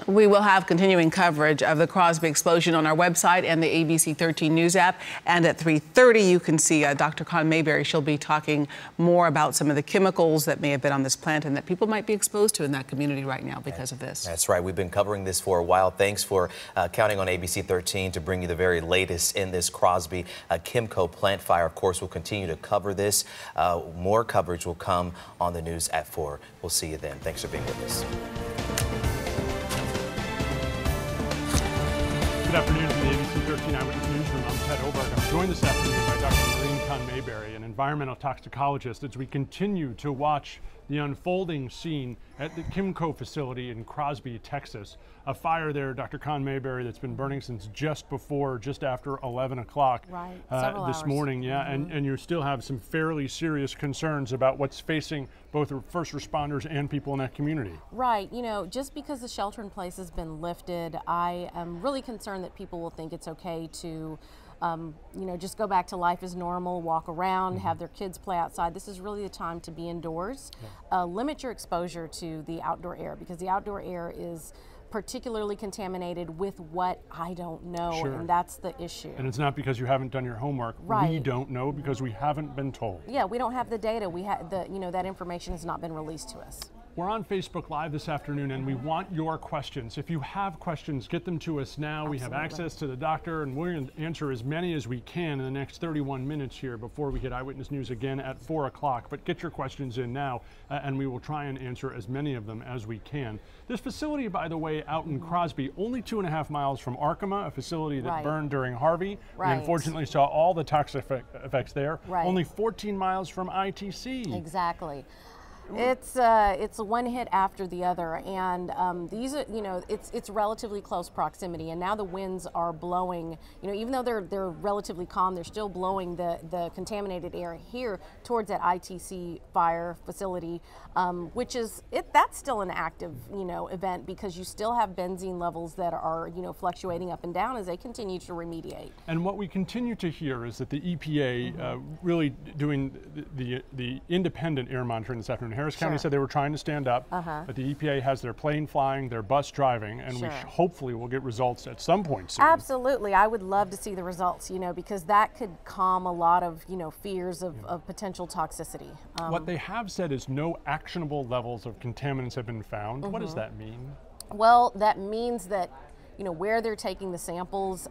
We will have continuing coverage of the Crosby explosion on our website and the ABC 13 News app. And at 3:30, you can see Dr. Con Mayberry. She'll be talking more about some of the chemicals that may have been on this plant and that people might be exposed to in that community right now because of this. That's right. We've been covering this for a while. Thanks for counting on ABC 13 to bring you the very latest in this Crosby Chemco plant fire. Of course, we'll continue to cover this. More coverage will come on the news at 4. We'll see you then. Thanks for being with us. Good afternoon from the ABC 13 Eyewitness Newsroom. I'm Ted Oberg. I'm joined this afternoon by Dr. Con Mayberry, an environmental toxicologist, as we continue to watch the unfolding scene at the Chemco facility in Crosby, Texas. A fire there, Dr. Con Mayberry, that's been burning since just after 11 o'clock this morning. Yeah, and you still have some fairly serious concerns about what's facing both first responders and people in that community. Right. You know, just because the shelter in place has been lifted, I am really concerned that people will think it's okay to just go back to life as normal, walk around, have their kids play outside. This is really the time to be indoors. Limit your exposure to the outdoor air, because the outdoor air is particularly contaminated with what I don't know, and that's the issue. And it's not because you haven't done your homework. Right. We don't know because we haven't been told. Yeah, we don't have the data. We have that information has not been released to us. We're on Facebook Live this afternoon, and we want your questions. If you have questions, get them to us now. Absolutely. We have access to the doctor, and we're going to answer as many as we can in the next 31 minutes here before we hit Eyewitness News again at 4 o'clock. But get your questions in now, and we will try and answer as many of them as we can. This facility, by the way, out in Crosby, only 2.5 miles from Arkema, a facility that burned during Harvey. We unfortunately saw all the toxic effects there. Only 14 miles from ITC. Exactly. It's one hit after the other, and these are, it's relatively close proximity, and now the winds are blowing, even though they're relatively calm, they're still blowing the contaminated air here towards that ITC fire facility, which is that's still an active event, because you still have benzene levels that are fluctuating up and down as they continue to remediate. And what we continue to hear is that the EPA really doing the independent air monitoring this afternoon. Harris County said they were trying to stand up, but the EPA has their plane flying, their bus driving, and we hopefully will get results at some point soon. Absolutely. I would love to see the results, because that could calm a lot of, fears of potential toxicity. What they have said is no actionable levels of contaminants have been found. What does that mean? Well, that means that where they're taking the samples,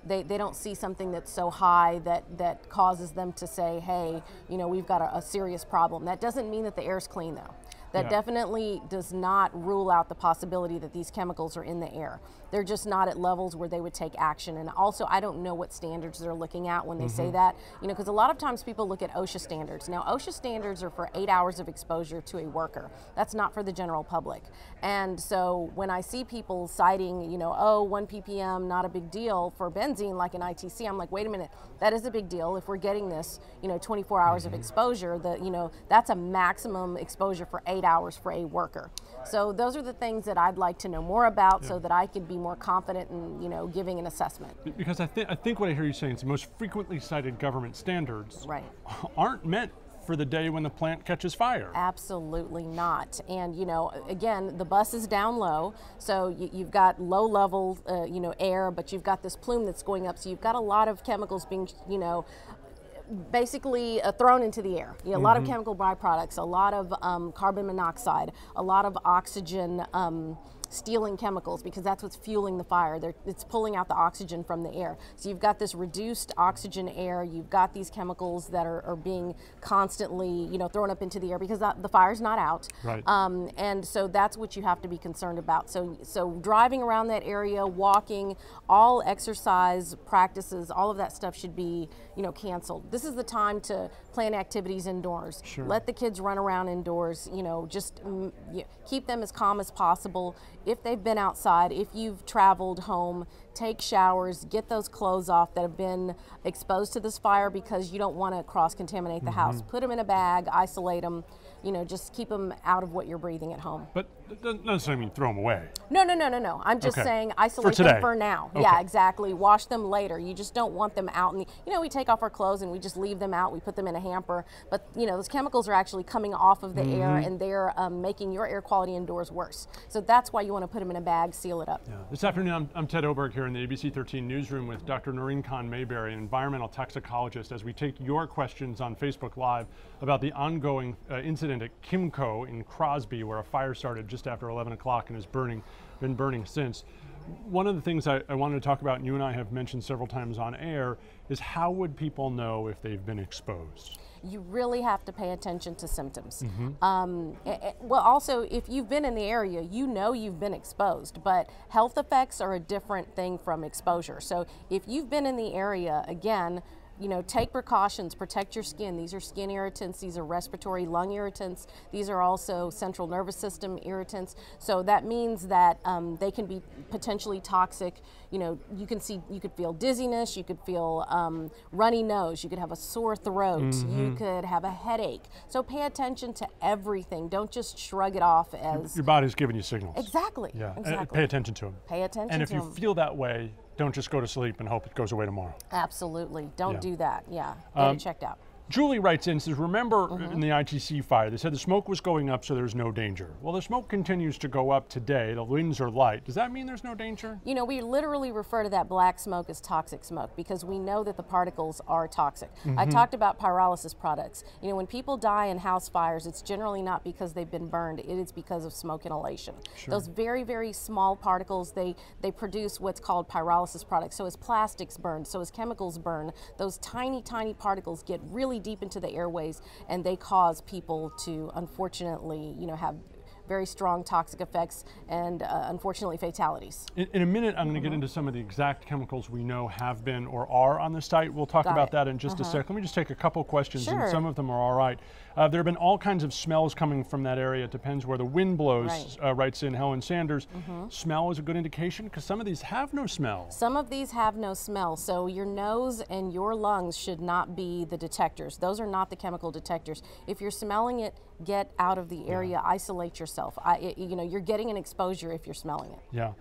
they don't see something that's so high that causes them to say, hey, we've got a serious problem. That doesn't mean that the air's clean, though. That definitely does not rule out the possibility that these chemicals are in the air. They're just not at levels where they would take action. And also, I don't know what standards they're looking at when they say that, because a lot of times people look at OSHA standards. Now, OSHA standards are for 8 hours of exposure to a worker. That's not for the general public. And so when I see people citing, 1 ppm, not a big deal for benzene like an ITC, I'm like, wait a minute, that is a big deal. If we're getting this, 24 hours of exposure, that's a maximum exposure for 8 hours for a worker. So those are the things that I'd like to know more about so that I could be more confident in, giving an assessment. Because I think what I hear you saying is the most frequently cited government standards aren't meant for the day when the plant catches fire. Absolutely not. And again, the bus is down low, so you've got low level air, but you've got this plume that's going up, so you've got a lot of chemicals being basically thrown into the air. A lot of chemical byproducts, a lot of carbon monoxide, a lot of oxygen stealing chemicals, because that's what's fueling the fire. It's pulling out the oxygen from the air. So you've got this reduced oxygen air, you've got these chemicals that are being constantly thrown up into the air because the fire's not out. And so that's what you have to be concerned about. So driving around that area, walking, all exercise practices, all of that stuff should be canceled. This is the time to plan activities indoors. Let the kids run around indoors, just keep them as calm as possible. If they've been outside, if you've traveled home, take showers, get those clothes off that have been exposed to this fire, because you don't want to cross-contaminate the house. Put them in a bag, isolate them, just keep them out of what you're breathing at home. But That doesn't necessarily mean throw them away. No. I'm just saying isolate them for now. Okay. Yeah, exactly. Wash them later. You just don't want them out in the, we take off our clothes and we just leave them out. We put them in a hamper. But, those chemicals are actually coming off of the air, and they're making your air quality indoors worse. So that's why you want to put them in a bag, seal it up. Yeah. This afternoon, I'm Ted Oberg here in the ABC 13 newsroom with Dr. Noreen Khan-Mayberry, an environmental toxicologist, as we take your questions on Facebook Live about the ongoing incident at Kimco in Crosby, where a fire started just after 11 o'clock and has been burning since. One of the things I wanted to talk about, and you and I have mentioned several times on air, is how would people know if they've been exposed? You really have to pay attention to symptoms. Well, also, if you've been in the area, you've been exposed, but health effects are a different thing from exposure. So if you've been in the area, again, take precautions, protect your skin. These are skin irritants, these are respiratory lung irritants, these are also central nervous system irritants. So that means that they can be potentially toxic. You could feel dizziness, you could feel runny nose, you could have a sore throat, you could have a headache. So pay attention to everything. Don't just shrug it off as... Your body's giving you signals. Exactly. Yeah. Exactly. Pay attention to them. Pay attention to them. And if you feel that way, don't just go to sleep and hope it goes away tomorrow. Absolutely. Don't do that. Yeah. Get it checked out. Julie writes in, says, remember in the ITC fire, they said the smoke was going up so there's no danger. Well, the smoke continues to go up today. The winds are light. Does that mean there's no danger? We literally refer to that black smoke as toxic smoke because we know that the particles are toxic. I talked about pyrolysis products. When people die in house fires, it's generally not because they've been burned. It is because of smoke inhalation. Sure. Those very, very small particles, they produce what's called pyrolysis products. So as plastics burn, so as chemicals burn, those tiny, tiny particles get really deep into the airways, and they cause people to, unfortunately, have very strong toxic effects and unfortunately fatalities. In a minute, I'm going to get into some of the exact chemicals we know have been or are on the site. We'll talk about that in just a sec. Let me just take a couple questions, and some of them are all right. There have been all kinds of smells coming from that area. It depends where the wind blows, writes in Helen Sanders. Smell is a good indication because some of these have no smell. Some of these have no smell, so your nose and your lungs should not be the detectors. Those are not the chemical detectors. If you're smelling it, get out of the area, isolate yourself. You're getting an exposure if you're smelling it. Yeah,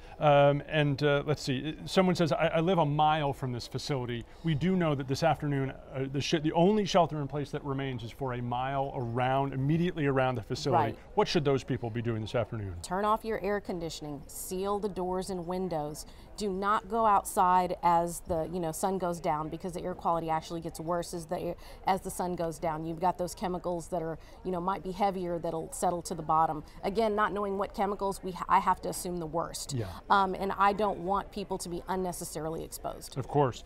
let's see. Someone says, I live a mile from this facility. We do know that this afternoon, the only shelter in place that remains is for a mile immediately around the facility. Right. What should those people be doing this afternoon? Turn off your air conditioning, seal the doors and windows. Do not go outside as the sun goes down because the air quality actually gets worse as the sun goes down. You've got those chemicals that are might be heavier that'll settle to the bottom. Again, not knowing what chemicals, I have to assume the worst. Yeah. And I don't want people to be unnecessarily exposed. Of course.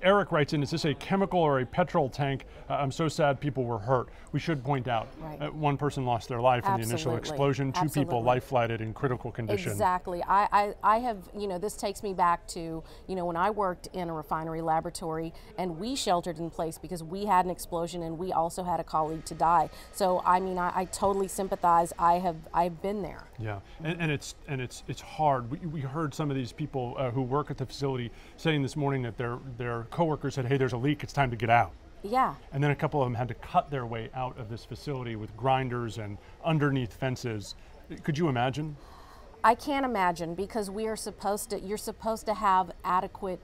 Eric writes in, is this a chemical or a petrol tank? I'm so sad people were hurt. We should point out, one person lost their life in the initial explosion, two people life-flighted in critical condition. Exactly. I have, this takes me back to, when I worked in a refinery laboratory and we sheltered in place because we had an explosion and we also had a colleague to die. So, I totally sympathize. I've been there. Yeah, and it's hard. We heard some of these people who work at the facility saying this morning that their coworkers said, hey, there's a leak, it's time to get out. Yeah. And then a couple of them had to cut their way out of this facility with grinders and underneath fences. Could you imagine? I can't imagine because you're supposed to have adequate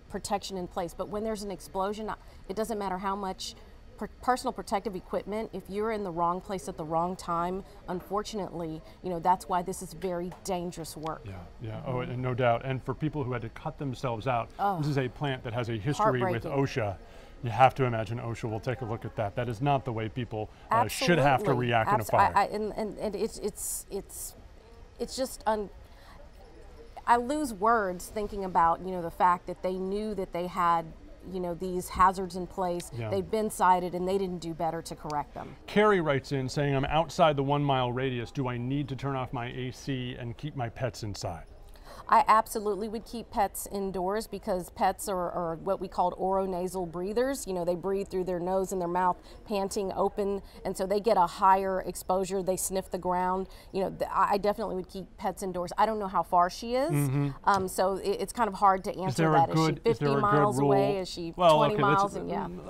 protection in place. But when there's an explosion, it doesn't matter how much personal protective equipment, if you're in the wrong place at the wrong time, unfortunately, that's why this is very dangerous work. Yeah. Oh, and no doubt. And for people who had to cut themselves out, this is a plant that has a history with OSHA. You have to imagine OSHA will take a look at that. That is not the way people should have to react in a fire. And it's just I lose words thinking about the fact that they knew that they had these hazards in place. They've been cited and they didn't do better to correct them. Carrie writes in saying, I'm outside the 1 mile radius. Do I need to turn off my AC and keep my pets inside? I absolutely would keep pets indoors because pets are what we call oronasal breathers. They breathe through their nose and their mouth, panting open, and so they get a higher exposure. They sniff the ground. I definitely would keep pets indoors. I don't know how far she is, so it's kind of hard to answer that. Is she 50 miles away? Is she 20 miles?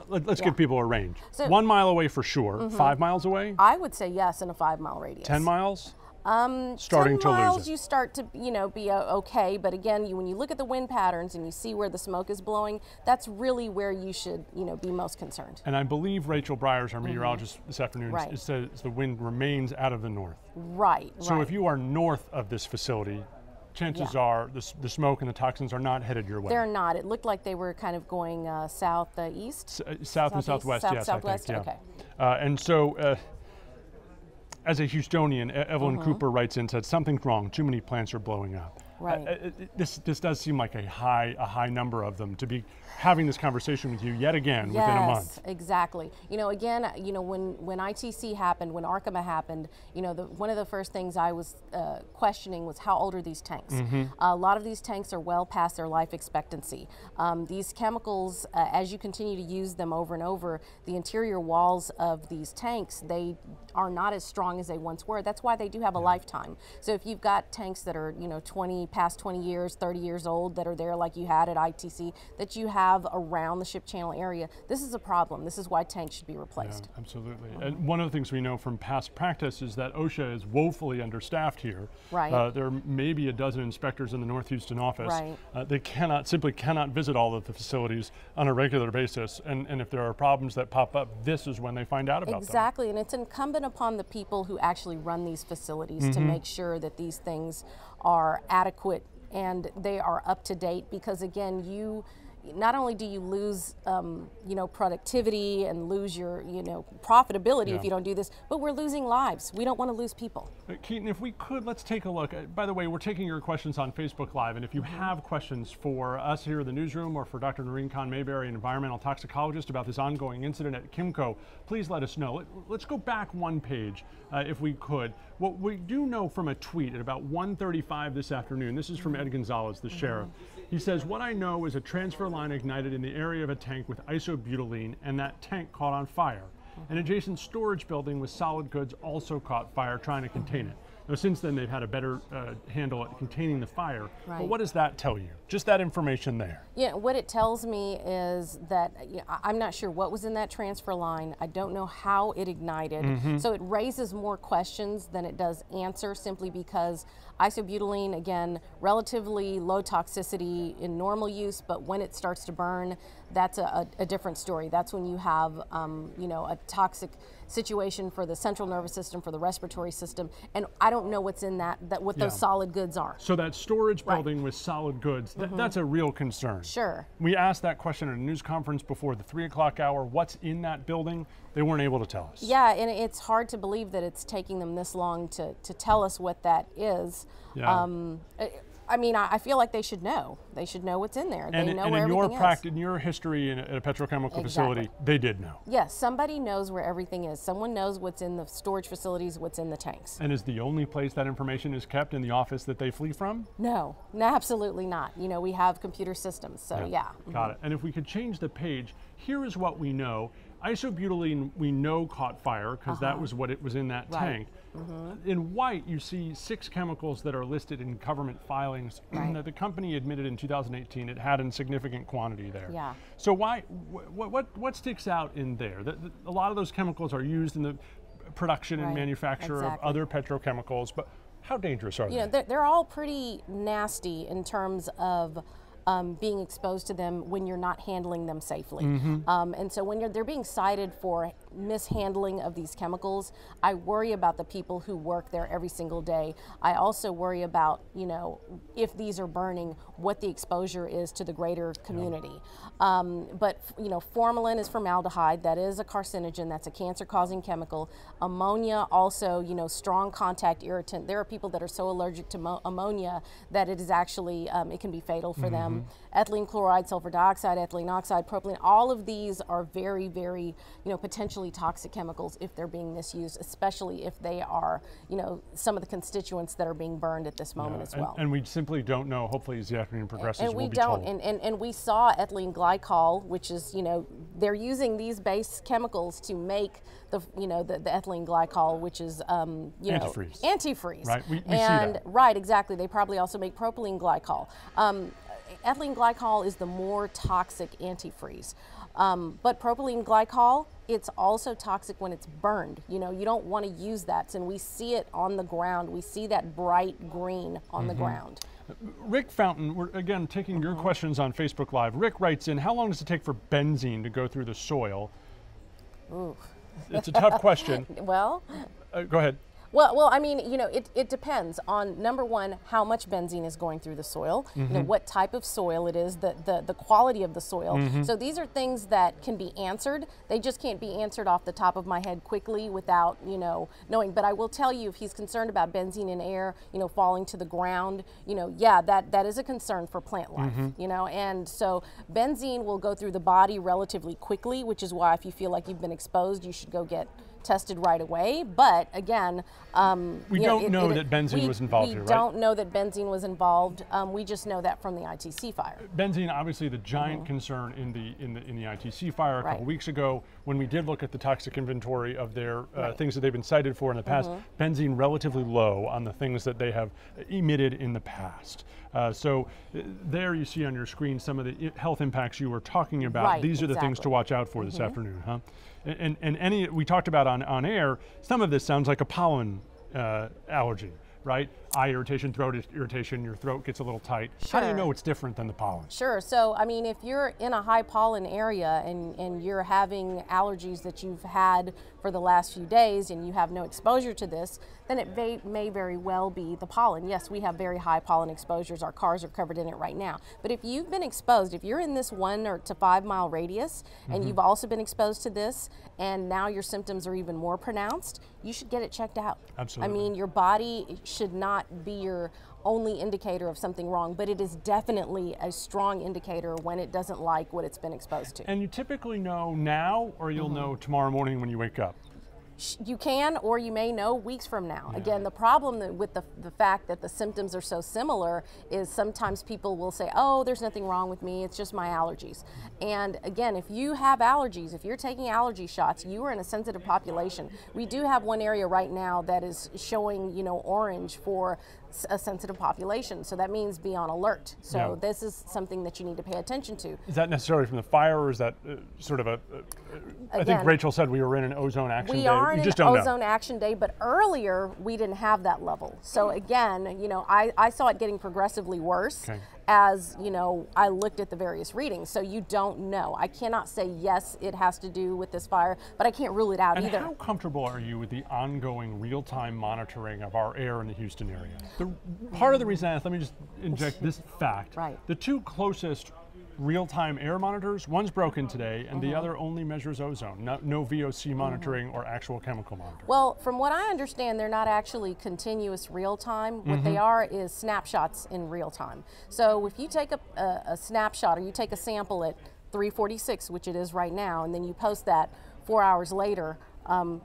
Let's give people a range. So, 1 mile away for sure. 5 miles away? I would say yes in a 5 mile radius. 10 miles? starting 10 to miles, lose it? you start to, be okay. But again, when you look at the wind patterns and you see where the smoke is blowing, that's really where you should, be most concerned. And I believe Rachel Bryers, our meteorologist this afternoon, Right. says the wind remains out of the north. Right. So if you are north of this facility, chances are the smoke and the toxins are not headed your way. They're not. It looked like they were kind of going southeast. South and southwest, yes, southwest? I think. Yeah. Okay. And so, as a Houstonian, Evelyn Cooper writes in, said something's wrong. Too many plants are blowing up. Right. This does seem like a high number of them to be having this conversation with you yet again within a month. Yes, exactly. Again, when ITC happened, when Arkema happened, one of the first things I was questioning was how old are these tanks? A lot of these tanks are well past their life expectancy. These chemicals, as you continue to use them over and over, the interior walls of these tanks, they are not as strong as they once were. That's why they do have a lifetime. So if you've got tanks that are, past 20 years, 30 years old that are there like you had at ITC, that you have around the ship channel area, this is a problem. This is why tanks should be replaced. Yeah, absolutely. And one of the things we know from past practice is that OSHA is woefully understaffed here. Right. There may be a dozen inspectors in the North Houston office. Right. They simply cannot visit all of the facilities on a regular basis. And if there are problems that pop up, this is when they find out about them. Exactly, and it's incumbent upon the people who actually run these facilities to make sure that these things are adequate and they are up to date, because again, not only do you lose, productivity and lose your, profitability if you don't do this, but we're losing lives. We don't want to lose people. Keaton, if we could, let's take a look. By the way, we're taking your questions on Facebook Live, and if you have questions for us here in the newsroom or for Dr. Noreen Kahn-Mayberry, an environmental toxicologist, about this ongoing incident at Kimco, please let us know. Let's go back one page, if we could. What we do know from a tweet at about 1:35 this afternoon, this is from Ed Gonzalez, the sheriff. He says, "What I know is a transfer line ignited in the area of a tank with isobutylene, and that tank caught on fire. An adjacent storage building with solid goods also caught fire, trying to contain it." Now, since then, they've had a better handle at containing the fire. Right. But what does that tell you? Just that information there. Yeah, what it tells me is that I'm not sure what was in that transfer line. I don't know how it ignited. So it raises more questions than it does answer, simply because isobutylene, again, relatively low toxicity in normal use, but when it starts to burn, that's a different story. That's when you have, a toxic situation for the central nervous system, for the respiratory system, and I don't know what's in what those solid goods are. So that storage building with solid goods, that's a real concern. Sure. We asked that question at a news conference before the 3 o'clock hour. What's in that building? They weren't able to tell us. Yeah, and it's hard to believe that it's taking them this long to tell us what that is. Yeah. I feel like they should know. They should know what's in there. They know where everything is. In your history at a petrochemical facility, they did know. Yes, somebody knows where everything is. Someone knows what's in the storage facilities, what's in the tanks. And is the only place that information is kept in the office that they flee from? No, absolutely not. We have computer systems, so yeah. Got it. And if we could change the page, here is what we know. Isobutylene, we know, caught fire because that was what it was in that tank. In white, you see 6 chemicals that are listed in government filings that the company admitted in 2018 it had in significant quantity there. Yeah. So what sticks out in there? A lot of those chemicals are used in the production and manufacture of other petrochemicals, but how dangerous are they? They're all pretty nasty in terms of being exposed to them when you're not handling them safely. And so when they're being cited for mishandling of these chemicals, I worry about the people who work there every single day. I also worry about, if these are burning, what the exposure is to the greater community. But formalin is formaldehyde. That is a carcinogen. That's a cancer-causing chemical. Ammonia also, strong contact irritant. There are people that are so allergic to ammonia that it is actually, it can be fatal for them. Ethylene chloride, sulfur dioxide, ethylene oxide, propylene, all of these are very, very, potentially toxic chemicals if they're being misused, especially if they are, some of the constituents that are being burned at this moment as well. And we simply don't know. Hopefully, as the afternoon progresses, and we we'll be don't. told. And we saw ethylene glycol, which is, they're using these base chemicals to make the ethylene glycol, which is, antifreeze. Antifreeze. Right. We see that. Right. Exactly. They probably also make propylene glycol. Ethylene glycol is the more toxic antifreeze. But propylene glycol, it's also toxic when it's burned. You know, you don't want to use that. And we see it on the ground. We see that bright green on the ground. Rick Fountain, we're again taking your questions on Facebook Live. Rick writes in, how long does it take for benzene to go through the soil? Ooh. It's a tough question. Well, go ahead. Well, I mean, you know, it depends on, number one, how much benzene is going through the soil, you know, what type of soil it is, the quality of the soil. So these are things that can be answered. They just can't be answered off the top of my head quickly without, you know, knowing. But I will tell you, if he's concerned about benzene in air, you know, falling to the ground, you know, yeah, that is a concern for plant life, you know. And so benzene will go through the body relatively quickly, which is why if you feel like you've been exposed, you should go get tested right away. But again, we don't know that benzene was involved here, right? We don't know that benzene was involved. We just know that from the ITC fire. Benzene, obviously the giant concern in the ITC fire a couple weeks ago, when we did look at the toxic inventory of their things that they've been cited for in the past, benzene relatively low on the things that they have emitted in the past. So there you see on your screen some of the health impacts you were talking about. Right, These are the things to watch out for this afternoon, huh? And any we talked about on air, some of this sounds like a pollen allergy, right? Eye irritation, throat irritation, your throat gets a little tight. How do you know it's different than the pollen? Sure, so I mean, if you're in a high pollen area and you're having allergies that you've had for the last few days and you have no exposure to this, then it may very well be the pollen. Yes, we have very high pollen exposures. Our cars are covered in it right now. But if you've been exposed, if you're in this 1 to 5 mile radius and you've also been exposed to this and now your symptoms are even more pronounced, you should get it checked out. Absolutely. I mean, your body should not be your only indicator of something wrong, but it is definitely a strong indicator when it doesn't like what it's been exposed to. And you typically know now, or you'll know tomorrow morning when you wake up? You can, or you may know weeks from now. Yeah. Again, the problem with the fact that the symptoms are so similar is sometimes people will say, oh, there's nothing wrong with me, it's just my allergies. And again, if you have allergies, if you're taking allergy shots, you are in a sensitive population. We do have one area right now that is showing, you know, orange for a sensitive population. So that means be on alert. So this is something that you need to pay attention to. Is that necessarily from the fire, or is that sort of I think Rachel said we were in an ozone action day. We are in an ozone action day, but earlier we didn't have that level. So again, you know, I saw it getting progressively worse as, you know, I looked at the various readings. So you don't know. I cannot say yes, it has to do with this fire, but I can't rule it out either. How comfortable are you with the ongoing real-time monitoring of our air in the Houston area? Part of the reason I asked, let me just inject this fact. The two closest real-time air monitors, one's broken today and the other only measures ozone, no VOC monitoring or actual chemical monitoring. Well, from what I understand, they're not actually continuous real-time. What they are is snapshots in real-time. So if you take a snapshot, or you take a sample at 3:46, which it is right now, and then you post that 4 hours later,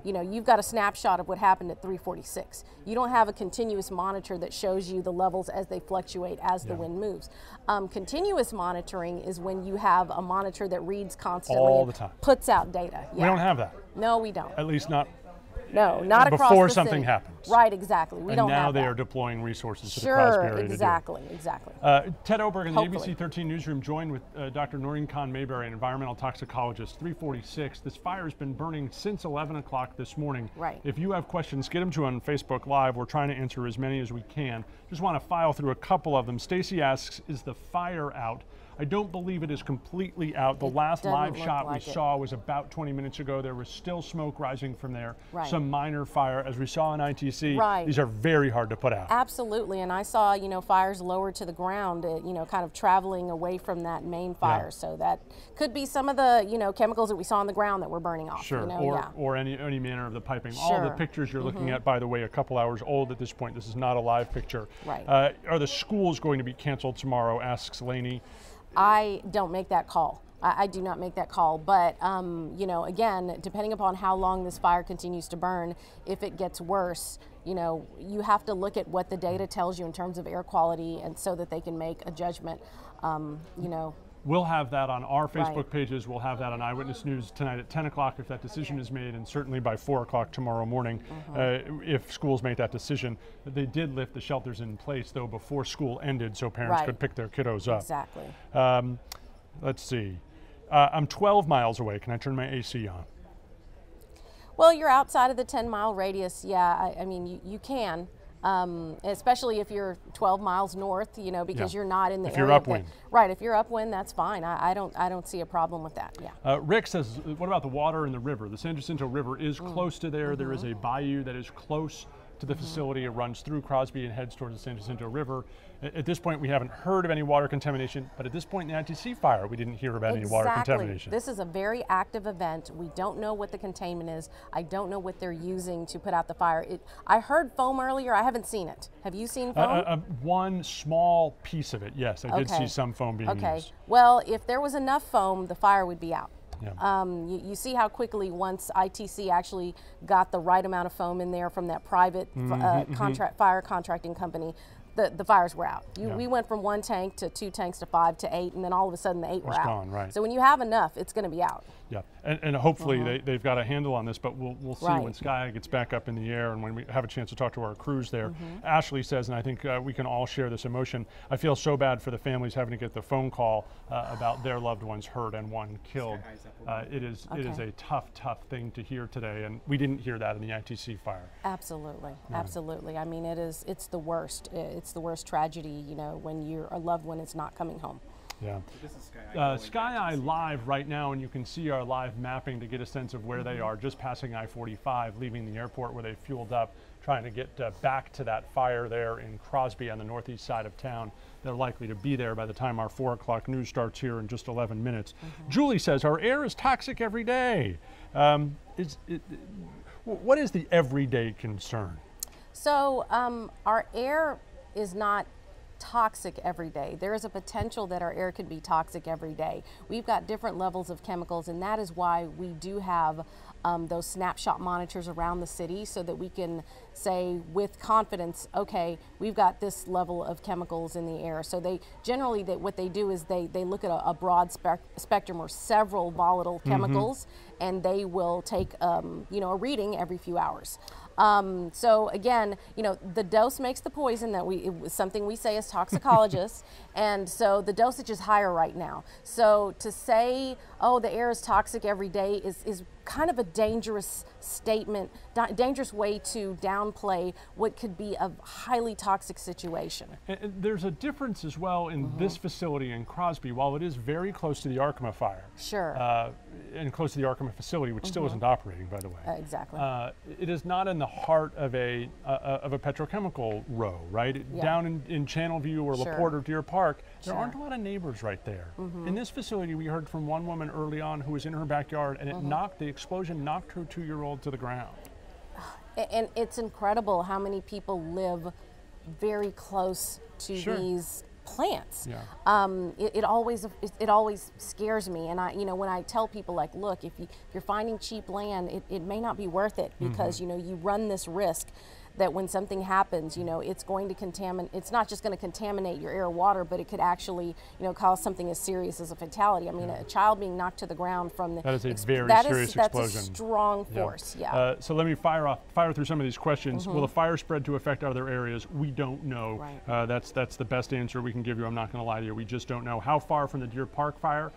you know, you've got a snapshot of what happened at 3:46. You don't have a continuous monitor that shows you the levels as they fluctuate as the wind moves. Continuous monitoring is when you have a monitor that reads constantly, all the time, puts out data. We don't have that. No, we don't. At least not. No, not across before the something city. happens. Right, exactly. We don't have that. And now they are deploying resources to the Crosby area exactly, to do it. exactly. Ted Oberg in the ABC 13 newsroom, joined with Dr. Noreen Kahn-Mayberry, an environmental toxicologist. 3:46. This fire has been burning since 11 o'clock this morning. Right. If you have questions, get them to on Facebook Live. We're trying to answer as many as we can. Just want to file through a couple of them. Stacy asks, is the fire out? I don't believe it is completely out. The last live shot we saw was about 20 minutes ago. There was still smoke rising from there. Some minor fire, as we saw in ITC. These are very hard to put out. Absolutely, and I saw, you know, fires lower to the ground, you know, kind of traveling away from that main fire. So that could be some of the, you know, chemicals that we saw on the ground that were burning off. Sure, you know, or any manner of the piping. All the pictures you're looking at, by the way, a couple hours old at this point. This is not a live picture. Are the schools going to be canceled tomorrow, asks Laney. I don't make that call. I do not make that call, but you know, again, depending upon how long this fire continues to burn, if it gets worse, you know, you have to look at what the data tells you in terms of air quality, and so that they can make a judgment. You know. We'll have that on our Facebook pages. We'll have that on Eyewitness News tonight at 10 o'clock if that decision is made, and certainly by 4 o'clock tomorrow morning if schools make that decision. They did lift the shelters in place, though, before school ended, so parents could pick their kiddos up. Exactly. Let's see. I'm 12 miles away. Can I turn my AC on? Well, you're outside of the 10-mile radius. Yeah, I mean, you can. Especially if you're 12 miles north, you know, because you're not in the area. If you're upwind. Right, if you're upwind, that's fine. I don't see a problem with that, yeah. Rick says, what about the water in the river? The San Jacinto River is close to there. There is a bayou that is close to the facility. It runs through Crosby and heads towards the San Jacinto River. At this point, we haven't heard of any water contamination, but at this point in the ITC fire, we didn't hear about any water contamination. This is a very active event. We don't know what the containment is. I don't know what they're using to put out the fire. I heard foam earlier. I haven't seen it. Have you seen foam? One small piece of it, yes. I did see some foam being used. Well, if there was enough foam, the fire would be out. Yeah. You see how quickly once ITC actually got the right amount of foam in there from that private fire contracting company, the fires were out. We went from 1 tank to 2 tanks to 5 to 8, and then all of a sudden the 8 were out. Gone, right. So when you have enough, it's going to be out. Yeah, and hopefully they've got a handle on this, but we'll see when Sky gets back up in the air and when we have a chance to talk to our crews there. Ashley says, and I think we can all share this emotion, I feel so bad for the families having to get the phone call about their loved ones hurt and one killed. It is a tough thing to hear today, and we didn't hear that in the ITC fire. Absolutely, absolutely. I mean, it's the worst. It's the worst tragedy, you know, when a loved one is not coming home. Yeah. Sky Eye live right now, and you can see our live mapping to get a sense of where they are, just passing I-45, leaving the airport where they fueled up, trying to get back to that fire there in Crosby on the northeast side of town. They're likely to be there by the time our 4 o'clock news starts here in just 11 minutes. Julie says, our air is toxic every day. What is the everyday concern? So our air is not toxic every day. There is a potential that our air could be toxic every day. We've got different levels of chemicals, and that is why we do have those snapshot monitors around the city so that we can say with confidence, okay, we've got this level of chemicals in the air. So they generally, what they do is they look at a broad spectrum or several volatile chemicals, and they will take you know, a reading every few hours. So again, you know, the dose makes the poison. It was something we say as toxicologists, and so the dosage is higher right now. So to say, oh, the air is toxic every day is kind of a dangerous statement, dangerous way to downplay what could be a highly toxic situation. And there's a difference as well in this facility in Crosby. While it is very close to the Arkema fire, and close to the Arkema facility, which still isn't operating, by the way. Exactly. It is not in the heart of a petrochemical row, right? Down in Channelview or LaPorte or Deer Park, there aren't a lot of neighbors right there. In this facility, we heard from one woman early on who was in her backyard, and the explosion knocked her 2-year-old to the ground. And it's incredible how many people live very close to these plants. It always scares me, and you know, when I tell people, like, look, if you're finding cheap land, it may not be worth it, because you know, you run this risk that when something happens, you know, it's going to contaminate. It's not just going to contaminate your air or water, but it could actually, you know, cause something as serious as a fatality. I mean, a child being knocked to the ground from the that is a very serious explosion. That's a strong force. So let me fire through some of these questions. Will the fire spread to affect other areas? We don't know. That's the best answer we can give you. I'm not going to lie to you. We just don't know. How far from the Deer Park fire?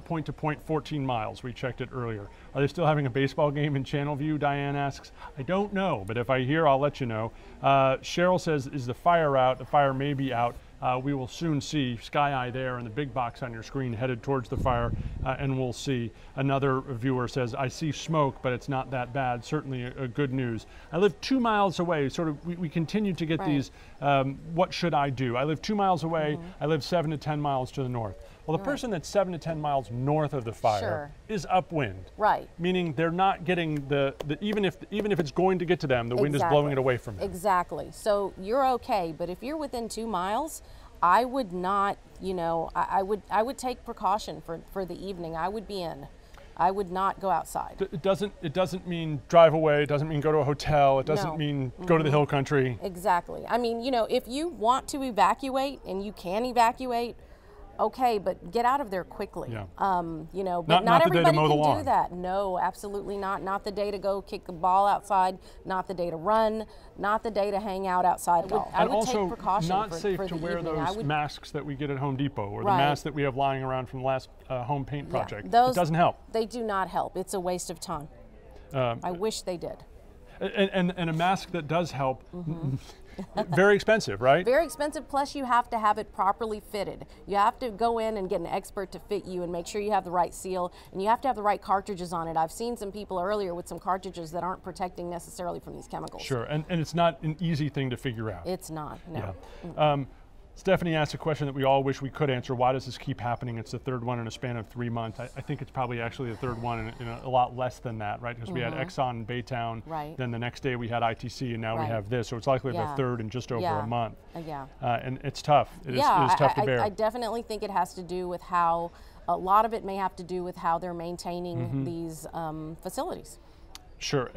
Point to point, 14 miles. We checked it earlier. Are they still having a baseball game in Channelview? Diane asks. I don't know, but if I hear, I'll let you know. Cheryl says, is the fire out? The fire may be out. We will soon see Sky Eye there in the big box on your screen headed towards the fire, and we'll see. Another viewer says, I see smoke, but it's not that bad. Certainly a good news. I live 2 miles away. Sort of, we continue to get these, what should I do? I live 2 miles away. I live 7 to 10 miles to the north. Well, the person that's 7 to 10 miles north of the fire is upwind. Meaning they're not getting even if it's going to get to them, the wind is blowing it away from them. Exactly. So you're okay, but if you're within 2 miles, I would not, you know, I would take precaution for the evening. I would be in. I would not go outside. It doesn't mean drive away. It doesn't mean go to a hotel. It doesn't mean go to the hill country. Exactly. I mean, you know, if you want to evacuate and you can evacuate, okay, but get out of there quickly. Yeah. You know, but not the day to everybody mow the can lawn. do that. No, absolutely not. Not the day to go kick the ball outside. Not the day to run. Not the day to hang out outside at all. I would also take precaution not for safe the to wear evening. those masks that we get at Home Depot or the Right. masks that we have lying around from the last home paint project. Those, it doesn't help. They do not help. It's a waste of time. I wish they did. And a mask that does help, very expensive, right? Very expensive, plus you have to have it properly fitted. You have to go in and get an expert to fit you and make sure you have the right seal, and you have to have the right cartridges on it. I've seen some people earlier with some cartridges that aren't protecting necessarily from these chemicals. Sure, and it's not an easy thing to figure out. It's not, no. Yeah. Stephanie asked a question that we all wish we could answer. Why does this keep happening? It's the third one in a span of 3 months. I think it's probably actually the third one in a lot less than that, right? Because we had Exxon in Baytown, then the next day we had ITC, and now we have this. So it's likely the third in just over a month. And it's tough. It is tough to bear. I definitely think it has to do with how, a lot of it may have to do with how they're maintaining these facilities. Sure,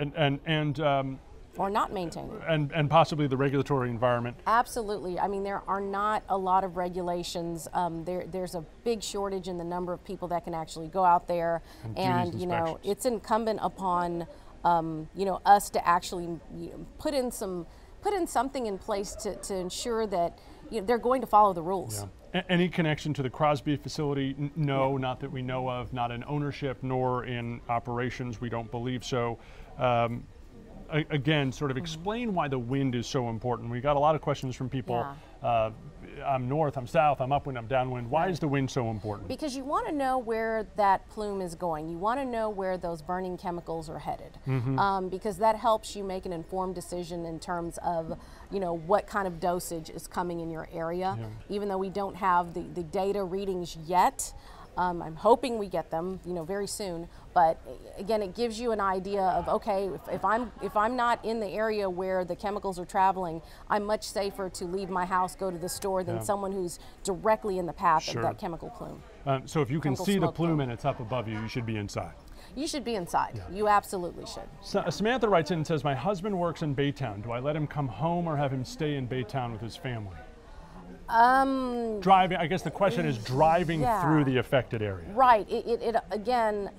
or not maintaining. And possibly the regulatory environment. Absolutely. I mean, there are not a lot of regulations. There's a big shortage in the number of people that can actually go out there, and you know, it's incumbent upon you know, us to actually put in something in place to ensure that they're going to follow the rules. Yeah. Any connection to the Crosby facility? No, not that we know of. Not in ownership nor in operations. We don't believe so. Again, sort of explain why the wind is so important. We got a lot of questions from people. I'm north, I'm south, I'm upwind, I'm downwind. Why is the wind so important? Because you want to know where that plume is going. You want to know where those burning chemicals are headed, because that helps you make an informed decision in terms of, you know, what kind of dosage is coming in your area. Even though we don't have the data readings yet, I'm hoping we get them, you know, very soon. But again, it gives you an idea of, okay, if I'm not in the area where the chemicals are traveling, I'm much safer to leave my house, go to the store, than someone who's directly in the path of that chemical plume. So if you can see the plume and it's up above you, you should be inside. You should be inside. You absolutely should. So, Samantha writes in and says, my husband works in Baytown. Do I let him come home or have him stay in Baytown with his family? Driving, I guess the question is driving through the affected area. Right. Again,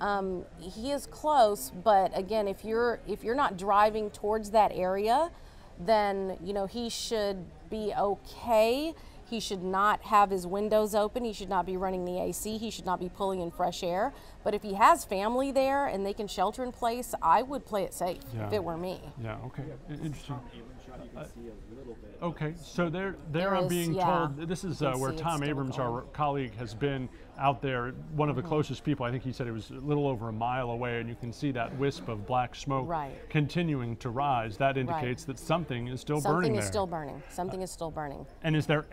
he is close, but again, if you're not driving towards that area, then you know he should be okay. He should not have his windows open. He should not be running the AC. He should not be pulling in fresh air. But if he has family there and they can shelter in place, I would play it safe if it were me. Yeah. Okay. Interesting. Okay, so there I'm being told, this is where Tom Abrams, our colleague, has been out there, one of the closest people. I think he said it was a little over a mile away, and you can see that wisp of black smoke continuing to rise. That indicates that something is still burning there. Something is still burning. Something is still burning. And is there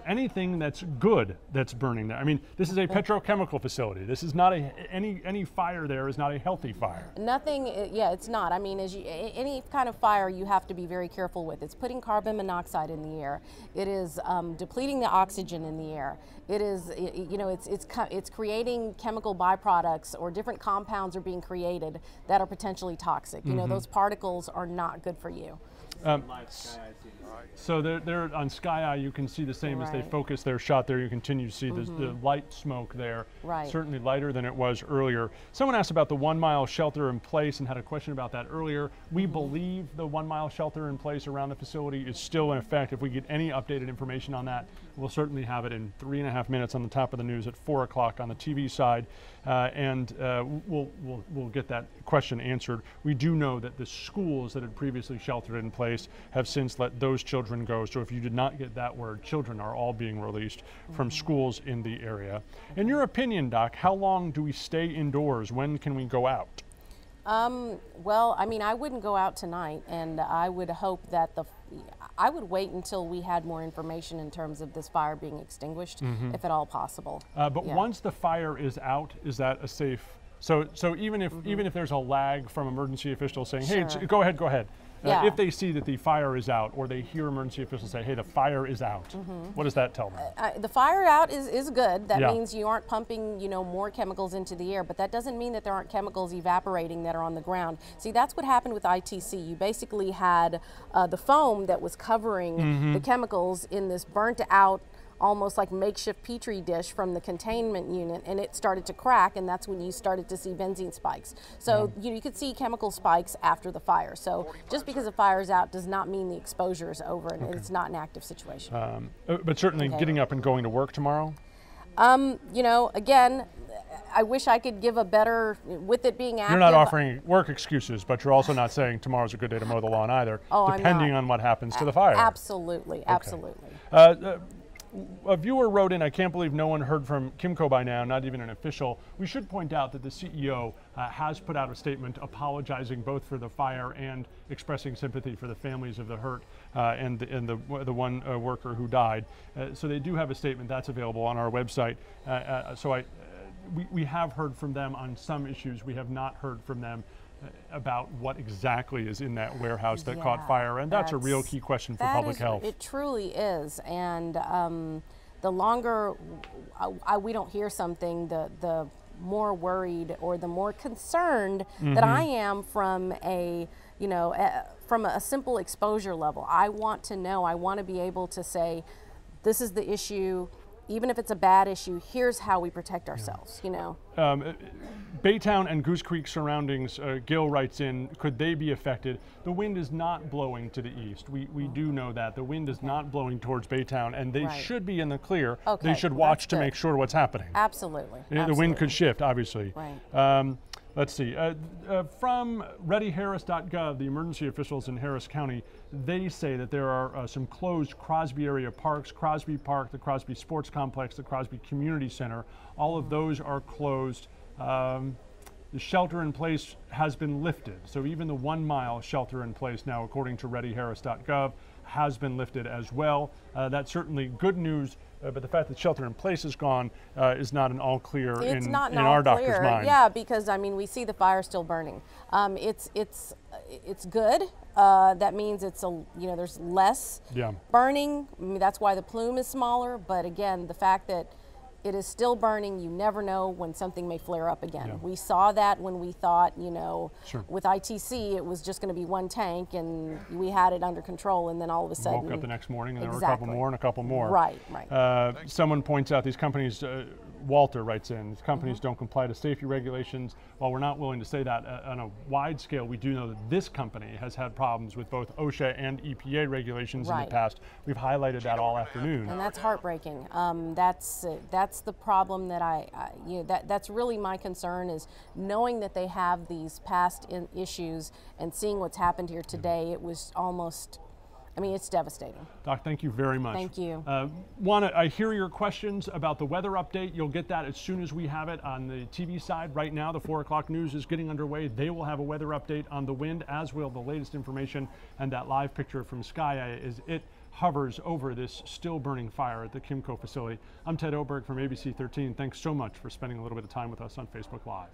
anything that's good that's burning there? I mean, this is a petrochemical facility. This is not any fire there is not a healthy fire. Nothing, it's not. I mean, any kind of fire you have to be very careful with. It's putting carbon monoxide in the air. It is depleting the oxygen in the air. It is, you know, it's creating chemical byproducts, or different compounds are being created that are potentially toxic. You know, those particles are not good for you. So they're on Sky Eye, you can see the same as they focus their shot there. You continue to see the light smoke there. Certainly lighter than it was earlier. Someone asked about the 1 mile shelter in place and had a question about that earlier. We believe the 1 mile shelter in place around the facility is still in effect. If we get any updated information on that, we'll certainly have it in 3.5 minutes on the top of the news at 4 o'clock on the TV side. We'll get that question answered. We do know that the schools that had previously sheltered in place have since let those children go. So if you did not get that word, children are all being released from schools in the area. In your opinion, Doc, how long do we stay indoors? When can we go out? Well, I mean, I wouldn't go out tonight, and I would hope that I would wait until we had more information in terms of this fire being extinguished, if at all possible. But once the fire is out, is that a safe? So even if there's a lag from emergency officials saying, hey, go ahead. If they see that the fire is out, or they hear emergency officials say, hey, the fire is out, what does that tell them? The fire out is good. That means you aren't pumping, you know, more chemicals into the air, but that doesn't mean that there aren't chemicals evaporating that are on the ground. See, that's what happened with ITC. You basically had the foam that was covering the chemicals in this burnt out almost like makeshift petri dish from the containment unit, and it started to crack, and that's when you started to see benzene spikes. So you could see chemical spikes after the fire. So just because the fire is out does not mean the exposure is over, and it's not an active situation. But certainly getting up and going to work tomorrow? You know, again, I wish I could give a better, with it being active. You're not offering work excuses, but you're also not saying tomorrow's a good day to mow the lawn either, depending on what happens to the fire. Absolutely, absolutely. A viewer wrote in, I can't believe no one heard from Kimco by now, not even an official. We should point out that the CEO has put out a statement apologizing both for the fire and expressing sympathy for the families of the hurt and the one worker who died. So they do have a statement that's available on our website. We have heard from them on some issues. We have not heard from them about what exactly is in that warehouse that caught fire, and that's a real key question for public health. It truly is, and the longer we don't hear something, the more worried or the more concerned that I am from a simple exposure level. I want to know, I want to be able to say, this is the issue. Even if it's a bad issue, here's how we protect ourselves, you know. Baytown and Goose Creek surroundings, Gil writes in, could they be affected? The wind is not blowing to the east. We do know that. The wind is not blowing towards Baytown, and they should be in the clear. They should watch to make sure what's happening. Absolutely. The wind could shift, obviously. Right. Let's see. From readyharris.gov, the emergency officials in Harris County, they say that there are some closed Crosby area parks, Crosby Park, the Crosby Sports Complex, the Crosby Community Center. All of those are closed. The shelter in place has been lifted. So even the 1 mile shelter in place now, according to readyharris.gov, has been lifted as well. That's certainly good news. But the fact that shelter in place is gone is not an all clear in our doctor's mind. Yeah, because I mean we see the fire still burning. It's good. That means it's there's less burning. I mean, that's why the plume is smaller. But again, the fact that it is still burning, you never know when something may flare up again. Yeah. We saw that when we thought, with ITC, it was just going to be one tank and we had it under control, and then all of a sudden... Woke up the next morning and there were a couple more and a couple more. Right, right. Someone points out these companies, Walter writes in, these companies don't comply to safety regulations. While we're not willing to say that on a wide scale, we do know that this company has had problems with both OSHA and EPA regulations in the past. We've highlighted that all afternoon. And that's heartbreaking. That's the problem that that's really my concern, is knowing that they have these past issues and seeing what's happened here today. It was almost, I mean, it's devastating. Doc, thank you very much. Thank you. I hear your questions about the weather update. You'll get that as soon as we have it on the TV side. Right now, the 4 o'clock news is getting underway. They will have a weather update on the wind, as will the latest information, and that live picture from Sky is it hovers over this still burning fire at the Kimco facility. I'm Ted Oberg from ABC 13. Thanks so much for spending a little bit of time with us on Facebook Live.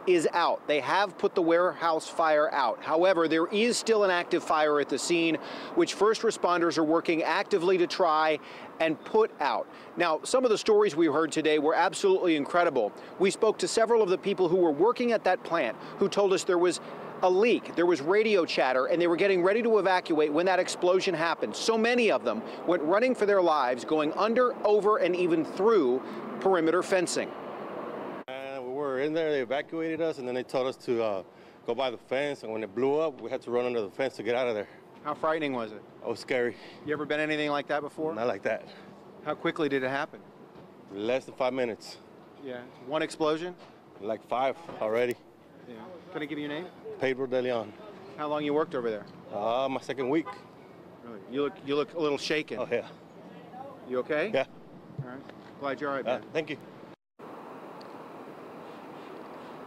Is out. They have put the warehouse fire out. However, there is still an active fire at the scene, which first responders are working actively to try and put out. Now, some of the stories we heard today were absolutely incredible. We spoke to several of the people who were working at that plant who told us there was a leak, there was radio chatter, and they were getting ready to evacuate when that explosion happened. So many of them went running for their lives, going under, over, and even through perimeter fencing. In there, they evacuated us, and then they told us to go by the fence, and when it blew up, we had to run under the fence to get out of there. How frightening was it? It was scary. You ever been anything like that before? Not like that. How quickly did it happen? Less than 5 minutes. Yeah. One explosion? Like 5 already. Yeah. Can I give you your name? Pedro De Leon. How long you worked over there? My second week. Really? You look a little shaken. Oh, yeah. You okay? Yeah. All right. Glad you're all right, man. Thank you.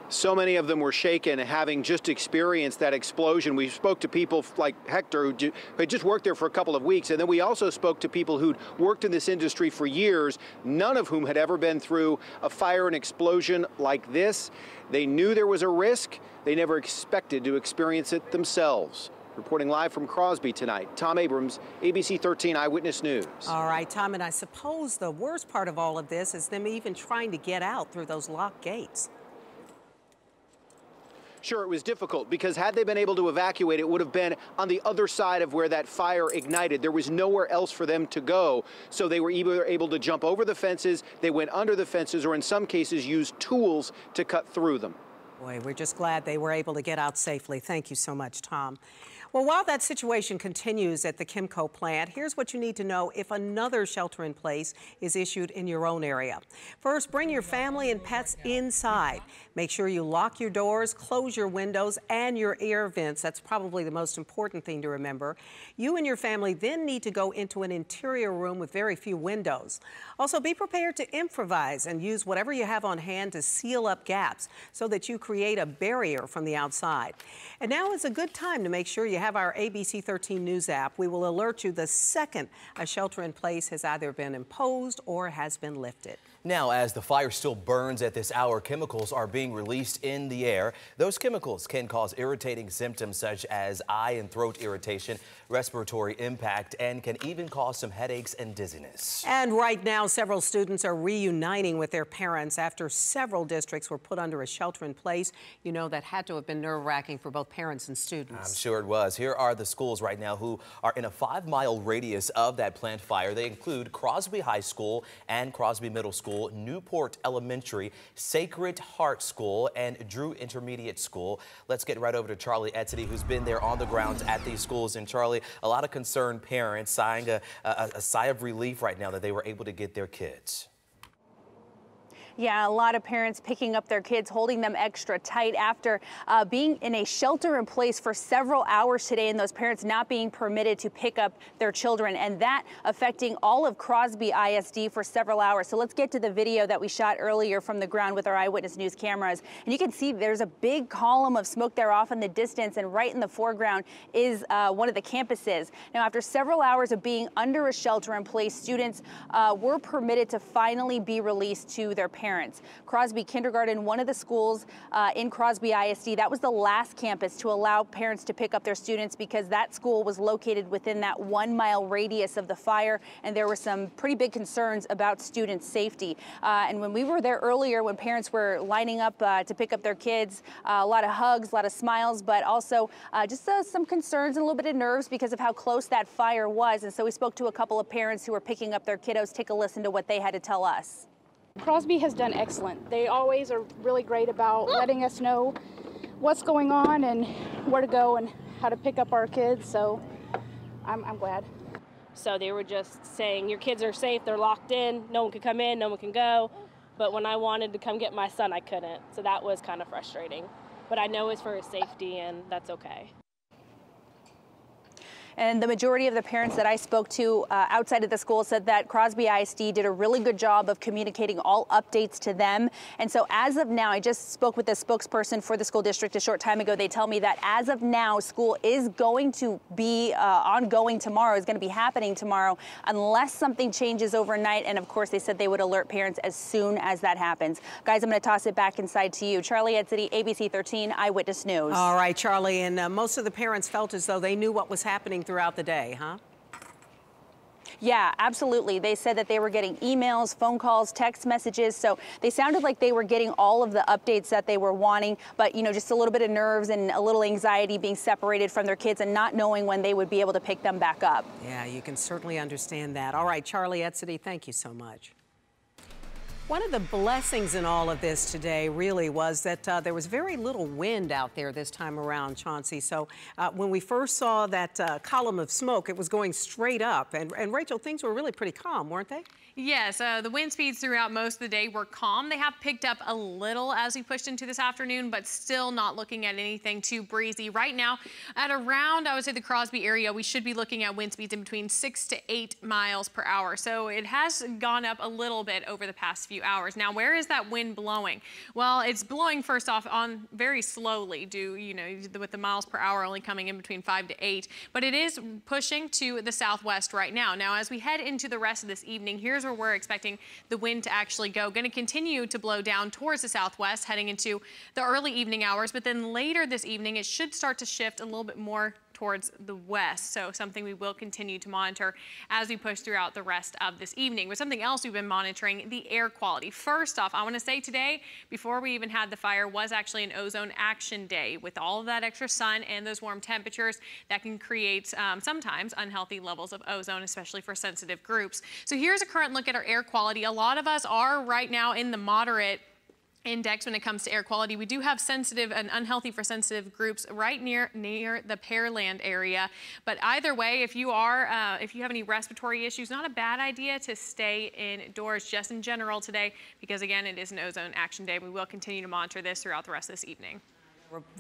So many of them were shaken, having just experienced that explosion. We spoke to people like Hector, who had just worked there for a couple of weeks, and then we also spoke to people who'd worked in this industry for years, none of whom had ever been through a fire and explosion like this. They knew there was a risk. They never expected to experience it themselves. Reporting live from Crosby tonight, Tom Abrams, ABC 13 Eyewitness News. All right, Tom, and I suppose the worst part of all of this is them even trying to get out through those locked gates. Sure, it was difficult because had they been able to evacuate, it would have been on the other side of where that fire ignited. There was nowhere else for them to go. So they were either able to jump over the fences, they went under the fences, or in some cases used tools to cut through them. Boy, we're just glad they were able to get out safely. Thank you so much, Tom. Well, while that situation continues at the Kimco plant, here's what you need to know if another shelter-in-place is issued in your own area. First, bring your family and pets inside. Make sure you lock your doors, close your windows, and your air vents. That's probably the most important thing to remember. You and your family then need to go into an interior room with very few windows. Also, be prepared to improvise and use whatever you have on hand to seal up gaps so that you create a barrier from the outside. And now is a good time to make sure you have our ABC 13 News app. We will alert you the second a shelter-in-place has either been imposed or has been lifted. Now, as the fire still burns at this hour, chemicals are being released in the air. Those chemicals can cause irritating symptoms such as eye and throat irritation, respiratory impact, and can even cause some headaches and dizziness. And right now, several students are reuniting with their parents after several districts were put under a shelter-in-place. You know, that had to have been nerve-wracking for both parents and students. I'm sure it was. Here are the schools right now who are in a 5-mile radius of that plant fire. They include Crosby High School and Crosby Middle School, Newport Elementary, Sacred Heart School, and Drew Intermediate School. Let's get right over to Charlie Etzedy, who's been there on the ground at these schools. And Charlie, a lot of concerned parents sighing a sigh of relief right now that they were able to get their kids. Yeah, a lot of parents picking up their kids, holding them extra tight after being in a shelter-in-place for several hours today, and those parents not being permitted to pick up their children, and that affecting all of Crosby ISD for several hours. So let's get to the video that we shot earlier from the ground with our Eyewitness News cameras. And you can see there's a big column of smoke there off in the distance, and right in the foreground is one of the campuses. Now, after several hours of being under a shelter-in-place, students were permitted to finally be released to their parents. Crosby Kindergarten, one of the schools in Crosby ISD, that was the last campus to allow parents to pick up their students because that school was located within that 1-mile radius of the fire, and there were some pretty big concerns about student safety. And when we were there earlier, when parents were lining up to pick up their kids, a lot of hugs, a lot of smiles, but also just some concerns and a little bit of nerves because of how close that fire was. And so we spoke to a couple of parents who were picking up their kiddos. Take a listen to what they had to tell us. Crosby has done excellent. They always are really great about letting us know what's going on and where to go and how to pick up our kids, so I'm glad. So they were just saying, your kids are safe, they're locked in, no one can come in, no one can go. But when I wanted to come get my son, I couldn't. So that was kind of frustrating. But I know it's for his safety, and that's okay. And the majority of the parents that I spoke to outside of the school said that Crosby ISD did a really good job of communicating all updates to them. And so as of now, I just spoke with the spokesperson for the school district a short time ago. They tell me that as of now, school is going to be ongoing tomorrow, is going to be happening tomorrow, unless something changes overnight. And of course, they said they would alert parents as soon as that happens. Guys, I'm going to toss it back inside to you. Charlie Etzedy, ABC 13 Eyewitness News. All right, Charlie, and most of the parents felt as though they knew what was happening throughout the day, huh? Yeah, absolutely. They said that they were getting emails, phone calls, text messages. So they sounded like they were getting all of the updates that they were wanting, but, you know, just a little bit of nerves and a little anxiety being separated from their kids and not knowing when they would be able to pick them back up. Yeah, you can certainly understand that. All right, Charlie Etzedy, thank you so much. One of the blessings in all of this today really was that there was very little wind out there this time around, Chauncey. So when we first saw that column of smoke, it was going straight up. And Rachel, things were really pretty calm, weren't they? Yes, the wind speeds throughout most of the day were calm. They have picked up a little as we pushed into this afternoon, but still not looking at anything too breezy. Right now, at around, I would say, the Crosby area, we should be looking at wind speeds in between 6 to 8 miles per hour. So it has gone up a little bit over the past few hours. Now, where is that wind blowing? Well, it's blowing first off on very slowly, with the miles per hour only coming in between 5 to 8, but it is pushing to the southwest right now. Now, as we head into the rest of this evening, here's where we're expecting the wind to actually go. Going to continue to blow down towards the southwest heading into the early evening hours, but then later this evening, it should start to shift a little bit more towards the west. So something we will continue to monitor as we push throughout the rest of this evening. But something else we've been monitoring, the air quality. First off, I want to say today, before we even had the fire, was actually an ozone action day with all of that extra sun and those warm temperatures that can create sometimes unhealthy levels of ozone, especially for sensitive groups. So here's a current look at our air quality. A lot of us are right now in the moderate index when it comes to air quality. We do have sensitive and unhealthy for sensitive groups right near the Pearland area. But either way, if you have any respiratory issues, not a bad idea to stay indoors just in general today, because again, it is an ozone action day. We will continue to monitor this throughout the rest of this evening.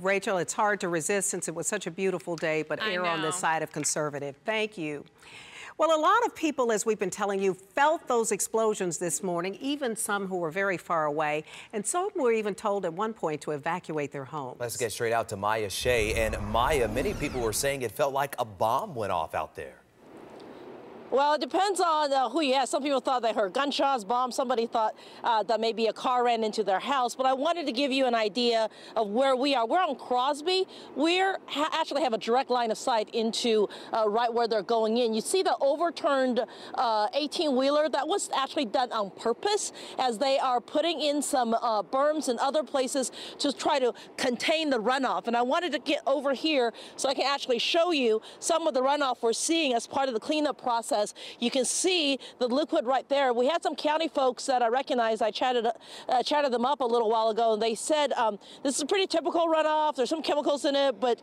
Rachel, it's hard to resist since it was such a beautiful day, but err on this side of conservative. Thank you. Well, a lot of people, as we've been telling you, felt those explosions this morning, even some who were very far away, and some were even told at one point to evacuate their homes. Let's get straight out to Maya Shea. And Maya, many people were saying it felt like a bomb went off out there. Well, it depends on who you ask. Some people thought they heard gunshots, bombs. Somebody thought that maybe a car ran into their house. But I wanted to give you an idea of where we are. We're on Crosby. We actually have a direct line of sight into right where they're going in. You see the overturned 18-wheeler? That was actually done on purpose, as they are putting in some berms and other places to try to contain the runoff. And I wanted to get over here so I can actually show you some of the runoff we're seeing as part of the cleanup process. You can see the liquid right there. We had some county folks that I recognized. I chatted them up a little while ago, and they said this is a pretty typical runoff. There's some chemicals in it, but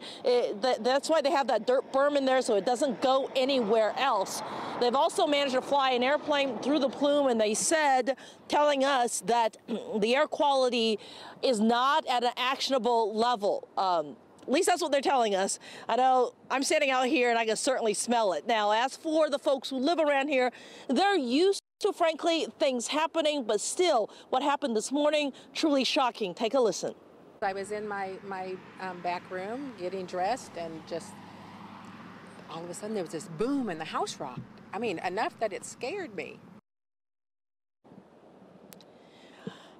that's why they have that dirt berm in there so it doesn't go anywhere else. They've also managed to fly an airplane through the plume, and they said, telling us that the air quality is not at an actionable level. At least that's what they're telling us. I know I'm standing out here and I can certainly smell it. Now, as for the folks who live around here, they're used to, frankly, things happening, but still, what happened this morning, truly shocking. Take a listen. I was in my back room getting dressed, and just all of a sudden there was this boom and the house rocked. I mean, enough that it scared me.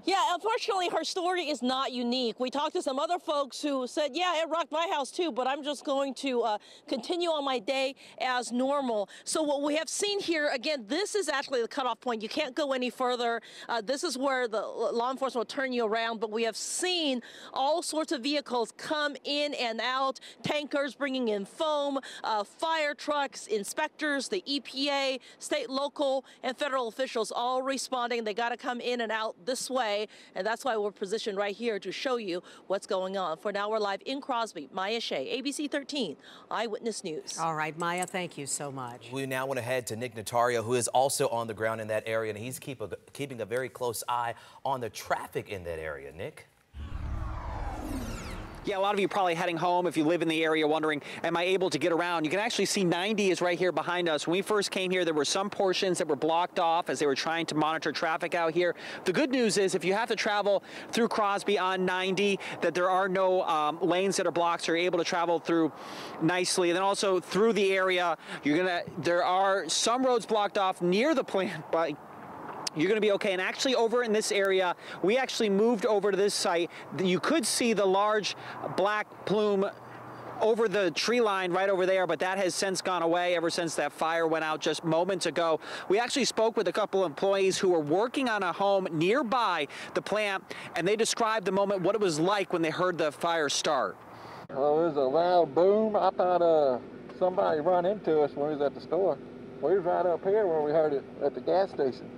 Yeah, unfortunately, her story is not unique. We talked to some other folks who said, yeah, it rocked my house too, but I'm just going to continue on my day as normal. So what we have seen here, again, this is actually the cutoff point. You can't go any further. This is where the law enforcement will turn you around, but we have seen all sorts of vehicles come in and out, tankers bringing in foam, fire trucks, inspectors, the EPA, state, local, and federal officials all responding. They got to come in and out this way. And that's why we're positioned right here to show you what's going on. For now, we're live in Crosby. Maya Shea, ABC 13, Eyewitness News. All right, Maya, thank you so much. We now want to head to Nick Notario, who is also on the ground in that area, and he's keeping a very close eye on the traffic in that area. Nick? Yeah, a lot of you probably heading home if you live in the area wondering, am I able to get around? You can actually see 90 is right here behind us. When we first came here, there were some portions that were blocked off as they were trying to monitor traffic out here. The good news is if you have to travel through Crosby on 90, that there are no lanes that are blocked, so you're able to travel through nicely. And then also through the area, there are some roads blocked off near the plant, but you're going to be okay. And actually over in this area, we actually moved over to this site. You could see the large black plume over the tree line right over there, but that has since gone away ever since that fire went out just moments ago. We actually spoke with a couple of employees who were working on a home nearby the plant, and they described the moment, what it was like when they heard the fire start. Oh, it was a loud boom. I thought somebody run into us when we was at the store. We was right up here where we heard it at the gas station.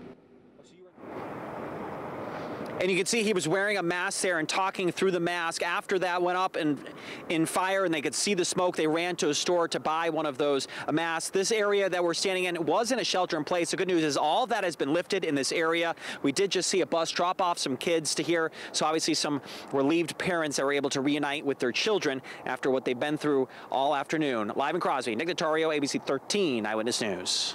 And you can see he was wearing a mask there and talking through the mask. After that went up in fire and they could see the smoke, they ran to a store to buy one of those masks. This area that we're standing in wasn't a shelter in place. The good news is all of that has been lifted in this area. We did just see a bus drop off some kids to here. So obviously some relieved parents that were able to reunite with their children after what they've been through all afternoon. Live in Crosby, Nick Notario, ABC 13 Eyewitness News.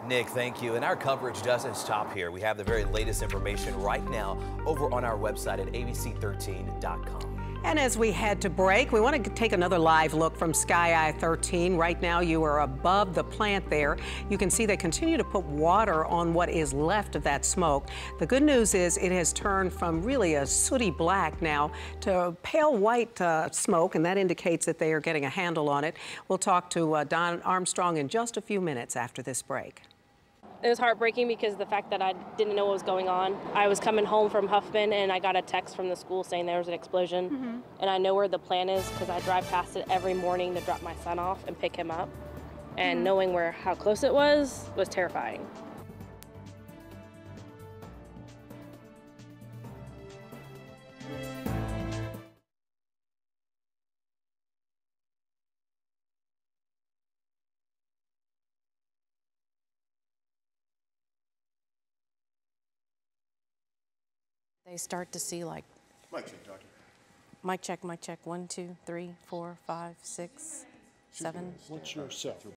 Nick, thank you. And our coverage doesn't stop here. We have the very latest information right now over on our website at abc13.com. And as we head to break, we want to take another live look from Sky Eye 13. Right now, you are above the plant there. You can see they continue to put water on what is left of that smoke. The good news is it has turned from really a sooty black now to pale white smoke, and that indicates that they are getting a handle on it. We'll talk to Don Armstrong in just a few minutes after this break. It was heartbreaking because the fact that I didn't know what was going on. I was coming home from Huffman and I got a text from the school saying there was an explosion. And I know where the plant is because I drive past it every morning to drop my son off and pick him up. And knowing how close it was terrifying. They start to see like, Mic check, doctor. mic check, 1, 2, 3, 4, 5, 6, 7. What's your set?